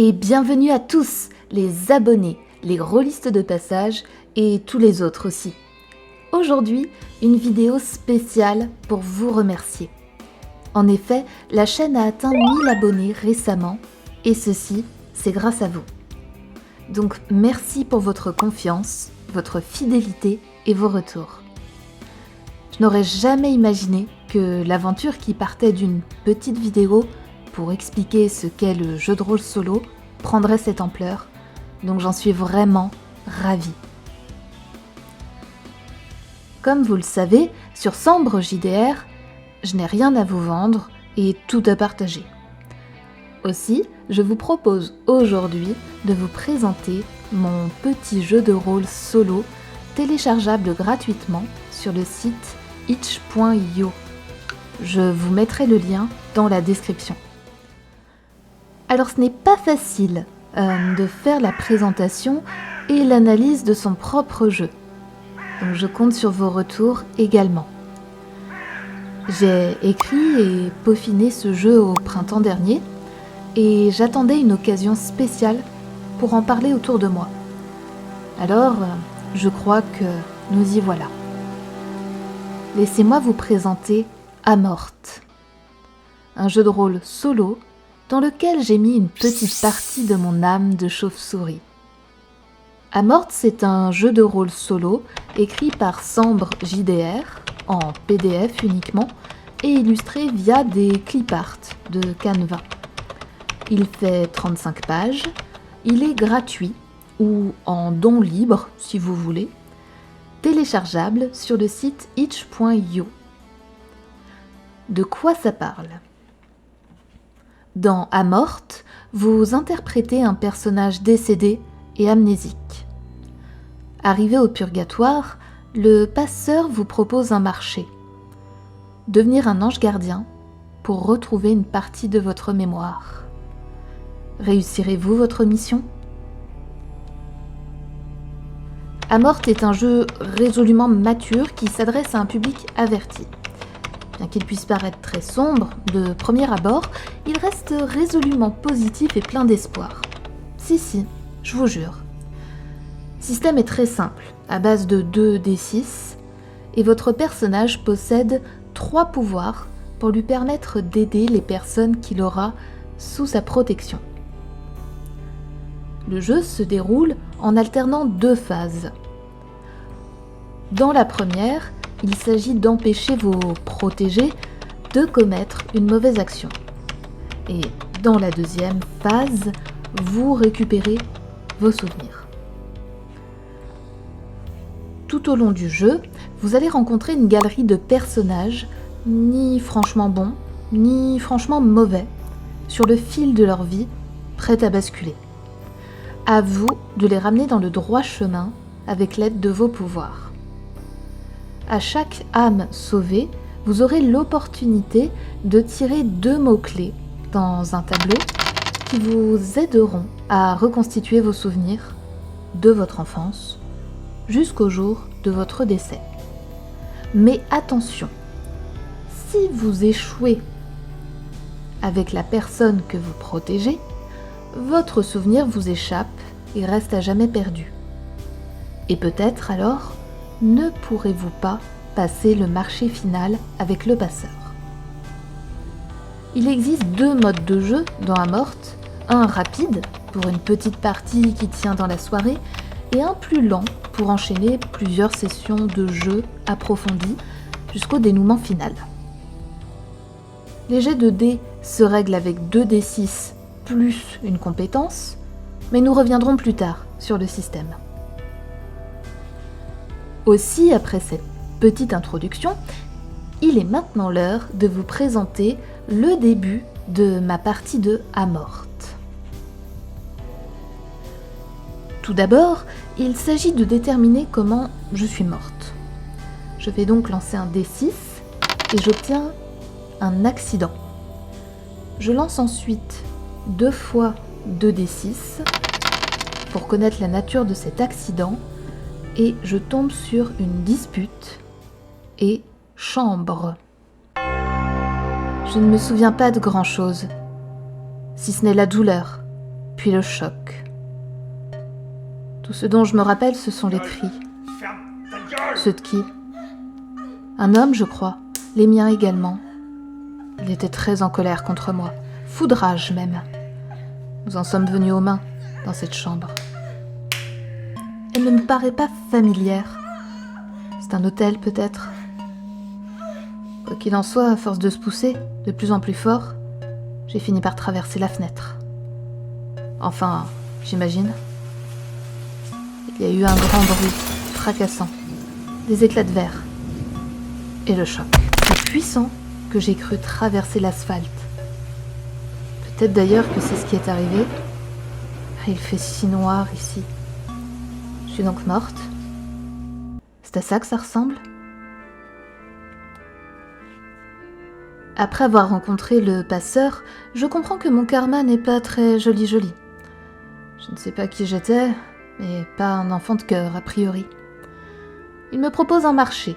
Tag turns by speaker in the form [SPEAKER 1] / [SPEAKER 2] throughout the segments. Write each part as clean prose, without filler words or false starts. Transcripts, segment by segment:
[SPEAKER 1] Et bienvenue à tous, les abonnés, les rôlistes de passage et tous les autres aussi. Aujourd'hui, une vidéo spéciale pour vous remercier. En effet, la chaîne a atteint 1000 abonnés récemment et ceci, c'est grâce à vous. Donc merci pour votre confiance, votre fidélité et vos retours. Je n'aurais jamais imaginé que l'aventure qui partait d'une petite vidéo pour expliquer ce qu'est le jeu de rôle solo prendrait cette ampleur, donc j'en suis vraiment ravie. Comme vous le savez, sur Sambre JDR, je n'ai rien à vous vendre et tout à partager. Aussi, je vous propose aujourd'hui de vous présenter mon petit jeu de rôle solo téléchargeable gratuitement sur le site itch.io. Je vous mettrai le lien dans la description. Alors ce n'est pas facile de faire la présentation et l'analyse de son propre jeu. Donc je compte sur vos retours également. J'ai écrit et peaufiné ce jeu au printemps dernier et j'attendais une occasion spéciale pour en parler autour de moi. Alors, je crois que nous y voilà. Laissez-moi vous présenter Amorth, un jeu de rôle solo dans lequel j'ai mis une petite partie de mon âme de chauve-souris. Amorth, c'est un jeu de rôle solo écrit par Sambre JDR, en PDF uniquement, et illustré via des clip-art de Canva. Il fait 35 pages, il est gratuit, ou en don libre si vous voulez, téléchargeable sur le site itch.io. De quoi ça parle ? Dans Amorth, vous interprétez un personnage décédé et amnésique. Arrivé au purgatoire, le passeur vous propose un marché. Devenir un ange gardien pour retrouver une partie de votre mémoire. Réussirez-vous votre mission ? Amorth est un jeu résolument mature qui s'adresse à un public averti. Bien qu'il puisse paraître très sombre de premier abord, il reste résolument positif et plein d'espoir. Si, je vous jure. Le système est très simple, à base de 2d6, et votre personnage possède 3 pouvoirs pour lui permettre d'aider les personnes qu'il aura sous sa protection. Le jeu se déroule en alternant 2 phases. Dans la première, il s'agit d'empêcher vos protégés de commettre une mauvaise action. Et dans la deuxième phase, vous récupérez vos souvenirs. Tout au long du jeu, vous allez rencontrer une galerie de personnages, ni franchement bons, ni franchement mauvais, sur le fil de leur vie, prêts à basculer. À vous de les ramener dans le droit chemin avec l'aide de vos pouvoirs. À chaque âme sauvée, vous aurez l'opportunité de tirer 2 mots-clés dans un tableau qui vous aideront à reconstituer vos souvenirs de votre enfance jusqu'au jour de votre décès. Mais attention, si vous échouez avec la personne que vous protégez, votre souvenir vous échappe et reste à jamais perdu. Et peut-être alors ne pourrez-vous pas passer le marché final avec le passeur. Il existe 2 modes de jeu dans Amorth, un rapide pour une petite partie qui tient dans la soirée et un plus lent pour enchaîner plusieurs sessions de jeu approfondies jusqu'au dénouement final. Les jets de dés se règlent avec 2d6 plus une compétence, mais nous reviendrons plus tard sur le système. Aussi, après cette petite introduction, il est maintenant l'heure de vous présenter le début de ma partie de Amorth. Tout d'abord, il s'agit de déterminer comment je suis morte. Je vais donc lancer un D6 et j'obtiens un accident. Je lance ensuite 2 fois 2d6 pour connaître la nature de cet accident et je tombe sur une dispute et chambre. Je ne me souviens pas de grand-chose, si ce n'est la douleur puis le choc. Tout ce dont je me rappelle, ce sont les cris. Ceux de qui? Un homme, je crois, les miens également. Il était très en colère contre moi, fou de rage même. Nous en sommes venus aux mains dans cette chambre. Elle ne me paraît pas familière. C'est un hôtel peut-être. Quoi qu'il en soit, à force de se pousser, de plus en plus fort, j'ai fini par traverser la fenêtre. Enfin, j'imagine. Il y a eu un grand bruit, fracassant, des éclats de verre, et le choc, si puissant que j'ai cru traverser l'asphalte. Peut-être d'ailleurs que c'est ce qui est arrivé. Il fait si noir ici. Je suis donc morte. C'est à ça que ça ressemble? Après avoir rencontré le passeur, je comprends que mon karma n'est pas très joli. Je ne sais pas qui j'étais, mais pas un enfant de cœur a priori. Il me propose un marché,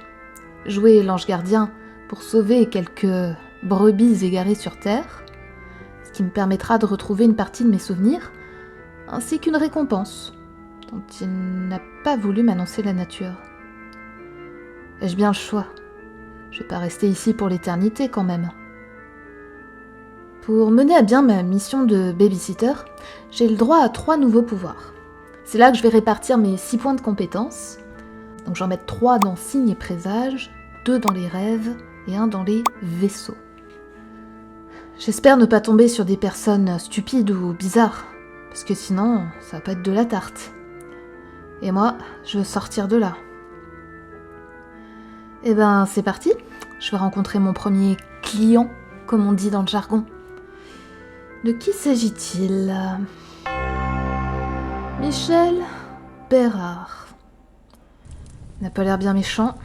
[SPEAKER 1] jouer l'ange gardien pour sauver quelques brebis égarées sur Terre, ce qui me permettra de retrouver une partie de mes souvenirs, ainsi qu'une récompense, dont il n'a pas voulu m'annoncer la nature. Ai-je bien le choix? Je vais pas rester ici pour l'éternité quand même. Pour mener à bien ma mission de babysitter, j'ai le droit à 3 nouveaux pouvoirs. C'est là que je vais répartir mes 6 points de compétences. Donc j'en mets 3 dans signes et présages, 2 dans les rêves et 1 dans les vaisseaux. J'espère ne pas tomber sur des personnes stupides ou bizarres, parce que sinon, ça va pas être de la tarte. Et moi, je veux sortir de là. Eh ben, c'est parti. Je vais rencontrer mon premier client, comme on dit dans le jargon. De qui s'agit-il? Michel Bérard. Il n'a pas l'air bien méchant.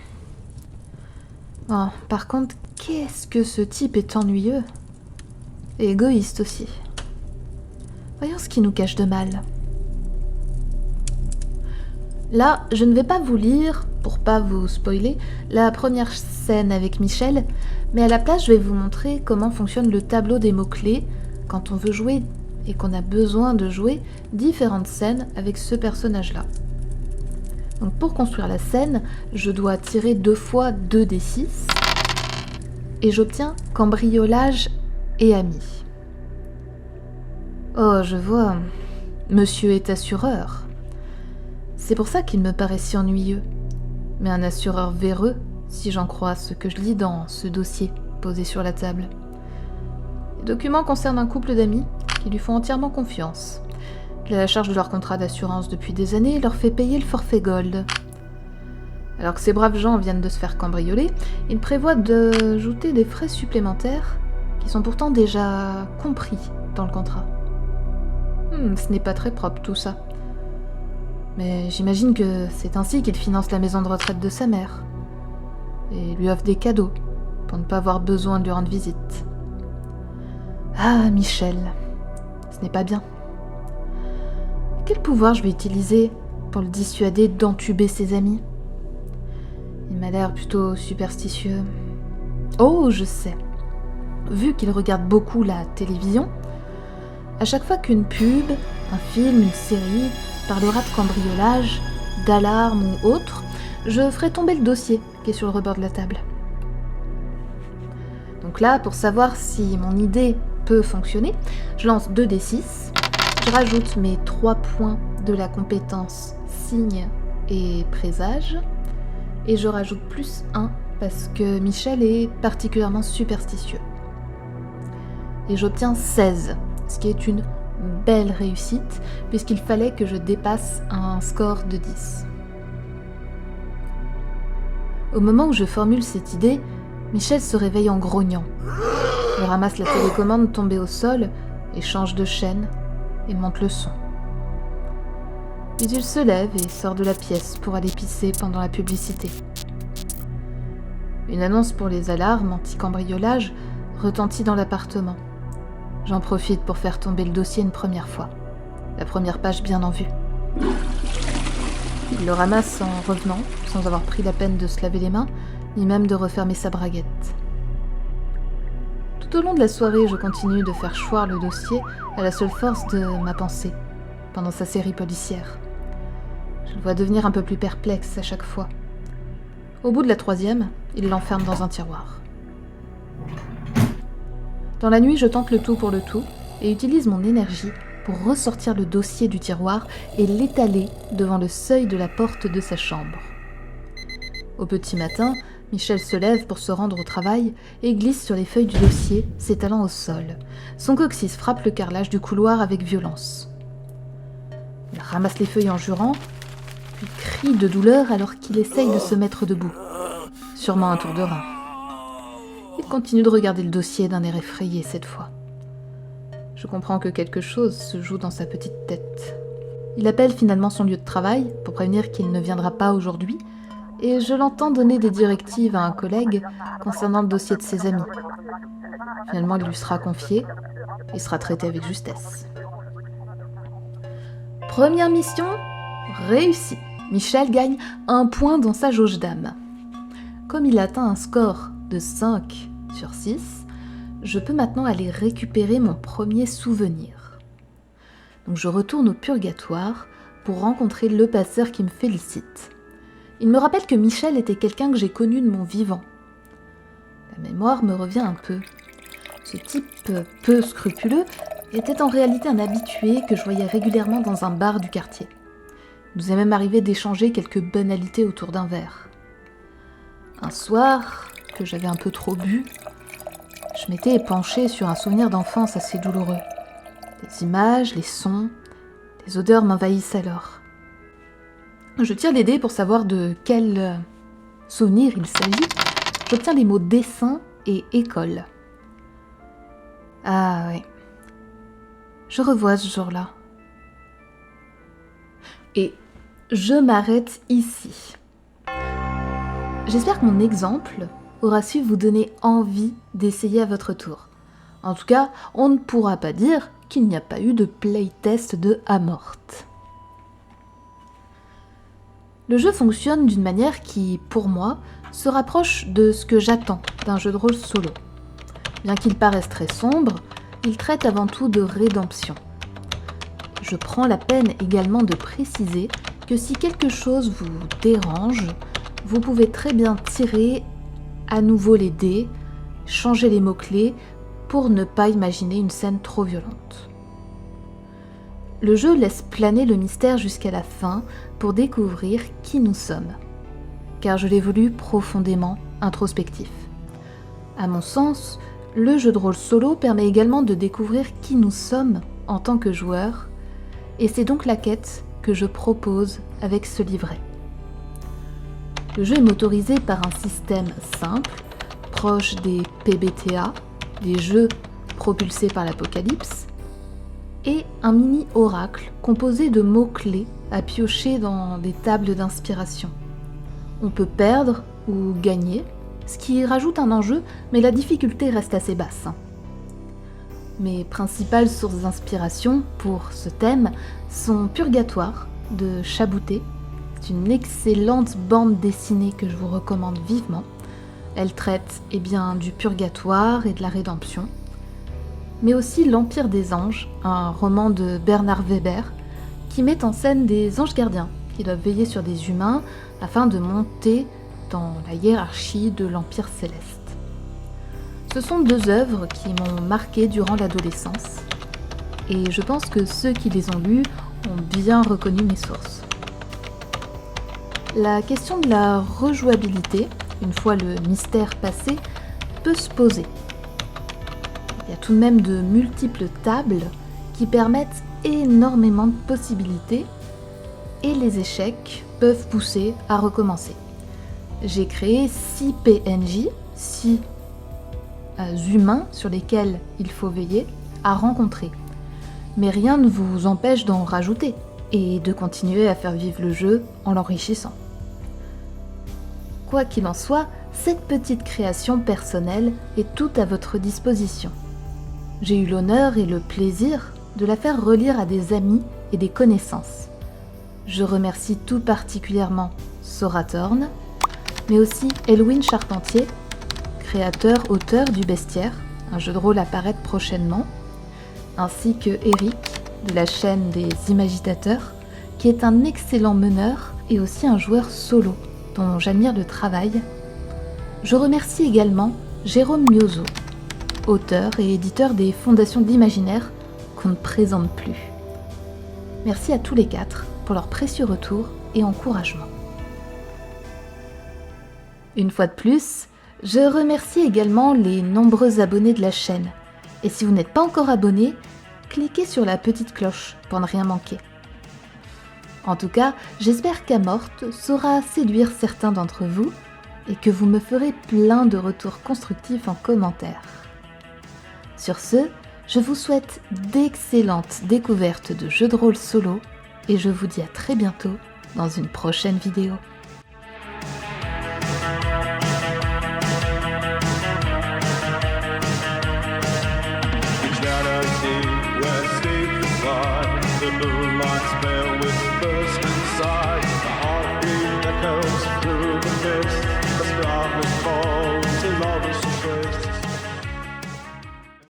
[SPEAKER 1] Oh, par contre, qu'est-ce que ce type est ennuyeux. Et égoïste aussi. Voyons ce qui nous cache de mal. Là, je ne vais pas vous lire, pour pas vous spoiler, la première scène avec Michel, mais à la place, je vais vous montrer comment fonctionne le tableau des mots-clés quand on veut jouer et qu'on a besoin de jouer différentes scènes avec ce personnage-là. Donc pour construire la scène, je dois tirer 2 fois 2d6 et j'obtiens cambriolage et ami. Oh, je vois, monsieur est assureur. C'est pour ça qu'il me paraît si ennuyeux. Mais un assureur véreux, si j'en crois ce que je lis dans ce dossier posé sur la table. Les documents concernent un couple d'amis qui lui font entièrement confiance. Il a la charge de leur contrat d'assurance depuis des années et leur fait payer le forfait Gold. Alors que ces braves gens viennent de se faire cambrioler, il prévoit d'ajouter des frais supplémentaires qui sont pourtant déjà compris dans le contrat. Ce n'est pas très propre tout ça. Mais j'imagine que c'est ainsi qu'il finance la maison de retraite de sa mère. Et lui offre des cadeaux, pour ne pas avoir besoin de lui rendre visite. Ah, Michel, ce n'est pas bien. Quel pouvoir je vais utiliser pour le dissuader d'entuber ses amis? Il m'a l'air plutôt superstitieux. Oh, je sais. Vu qu'il regarde beaucoup la télévision, à chaque fois qu'une pub, un film, une série parlera de cambriolage, d'alarme ou autre, je ferai tomber le dossier qui est sur le rebord de la table. Donc là, pour savoir si mon idée peut fonctionner, je lance 2d6, je rajoute mes 3 points de la compétence signe et présage, et je rajoute plus 1 parce que Michel est particulièrement superstitieux. Et j'obtiens 16, ce qui est une belle réussite, puisqu'il fallait que je dépasse un score de 10. Au moment où je formule cette idée, Michel se réveille en grognant. Il ramasse la télécommande tombée au sol et change de chaîne et monte le son. Puis il se lève et sort de la pièce pour aller pisser pendant la publicité. Une annonce pour les alarmes anti-cambriolage retentit dans l'appartement. J'en profite pour faire tomber le dossier une première fois. La première page bien en vue. Il le ramasse en revenant, sans avoir pris la peine de se laver les mains, ni même de refermer sa braguette. Tout Tout au long de la soirée, je continue de faire choir le dossier à la seule force de ma pensée, pendant sa série policière. Je le vois devenir un peu plus perplexe à chaque fois. Au bout de la 3e, il l'enferme dans un tiroir. Dans la nuit, je tente le tout pour le tout et utilise mon énergie pour ressortir le dossier du tiroir et l'étaler devant le seuil de la porte de sa chambre. Au petit matin, Michel se lève pour se rendre au travail et glisse sur les feuilles du dossier, s'étalant au sol. Son coccyx frappe le carrelage du couloir avec violence. Il ramasse les feuilles en jurant, puis crie de douleur alors qu'il essaye de se mettre debout. Sûrement un tour de rein. Il continue de regarder le dossier d'un air effrayé cette fois. Je comprends que quelque chose se joue dans sa petite tête. Il appelle finalement son lieu de travail pour prévenir qu'il ne viendra pas aujourd'hui, et je l'entends donner des directives à un collègue concernant le dossier de ses amis. Finalement, il lui sera confié et sera traité avec justesse. Première mission réussie. Michel gagne 1 point dans sa jauge d'âme. Comme il atteint un score de 5 sur 6, je peux maintenant aller récupérer mon premier souvenir. Donc je retourne au purgatoire pour rencontrer le passeur qui me félicite. Il me rappelle que Michel était quelqu'un que j'ai connu de mon vivant. La mémoire me revient un peu. Ce type peu scrupuleux était en réalité un habitué que je voyais régulièrement dans un bar du quartier. Il nous est même arrivé d'échanger quelques banalités autour d'un verre. Un soir, que j'avais un peu trop bu, je m'étais épanchée sur un souvenir d'enfance assez douloureux. Les images, les sons, les odeurs m'envahissent alors. Je tire les dés pour savoir de quel souvenir il s'agit. J'obtiens les mots dessin et école. Ah oui. Je revois ce jour-là. Et je m'arrête ici. J'espère que mon exemple aura su vous donner envie d'essayer à votre tour. En tout cas, on ne pourra pas dire qu'il n'y a pas eu de playtest de Amorth. Le jeu fonctionne d'une manière qui, pour moi, se rapproche de ce que j'attends d'un jeu de rôle solo. Bien qu'il paraisse très sombre, il traite avant tout de rédemption. Je prends la peine également de préciser que si quelque chose vous dérange, vous pouvez très bien tirer à nouveau les dés, changer les mots-clés pour ne pas imaginer une scène trop violente. Le jeu laisse planer le mystère jusqu'à la fin pour découvrir qui nous sommes, car je l'ai voulu profondément introspectif. À mon sens, le jeu de rôle solo permet également de découvrir qui nous sommes en tant que joueurs, et c'est donc la quête que je propose avec ce livret. Le jeu est motorisé par un système simple, proche des PBTA, des jeux propulsés par l'apocalypse, et un mini-oracle composé de mots-clés à piocher dans des tables d'inspiration. On peut perdre ou gagner, ce qui rajoute un enjeu, mais la difficulté reste assez basse. Mes principales sources d'inspiration pour ce thème sont Purgatoire de Chabouté. C'est une excellente bande dessinée que je vous recommande vivement. Elle traite du purgatoire et de la rédemption. Mais aussi L'Empire des anges, un roman de Bernard Weber, qui met en scène des anges gardiens qui doivent veiller sur des humains afin de monter dans la hiérarchie de l'Empire céleste. Ce sont 2 œuvres qui m'ont marquée durant l'adolescence, et je pense que ceux qui les ont lues ont bien reconnu mes sources. La question de la rejouabilité, une fois le mystère passé, peut se poser. Il y a tout de même de multiples tables qui permettent énormément de possibilités et les échecs peuvent pousser à recommencer. J'ai créé 6 PNJ, 6 humains sur lesquels il faut veiller à rencontrer. Mais rien ne vous empêche d'en rajouter et de continuer à faire vivre le jeu en l'enrichissant. Quoi qu'il en soit, cette petite création personnelle est tout à votre disposition. J'ai eu l'honneur et le plaisir de la faire relire à des amis et des connaissances. Je remercie tout particulièrement Sora Thorne, mais aussi Elwyn Charpentier, créateur-auteur du Bestiaire, un jeu de rôle à paraître prochainement, ainsi que Eric de la chaîne des Imagitateurs, qui est un excellent meneur et aussi un joueur solo dont j'admire le travail. Je remercie également Jérôme Miozo, auteur et éditeur des Fondations de l'Imaginaire qu'on ne présente plus. Merci à tous les 4 pour leur précieux retour et encouragement. Une fois de plus, je remercie également les nombreux abonnés de la chaîne. Et si vous n'êtes pas encore abonné, cliquez sur la petite cloche pour ne rien manquer. En tout cas, j'espère qu'Amorth saura séduire certains d'entre vous et que vous me ferez plein de retours constructifs en commentaire. Sur ce, je vous souhaite d'excellentes découvertes de jeux de rôle solo et je vous dis à très bientôt dans une prochaine vidéo.
[SPEAKER 2] The moonlight spell whispers inside. The heartbeat echoes through the mist. The stars fall to lovers.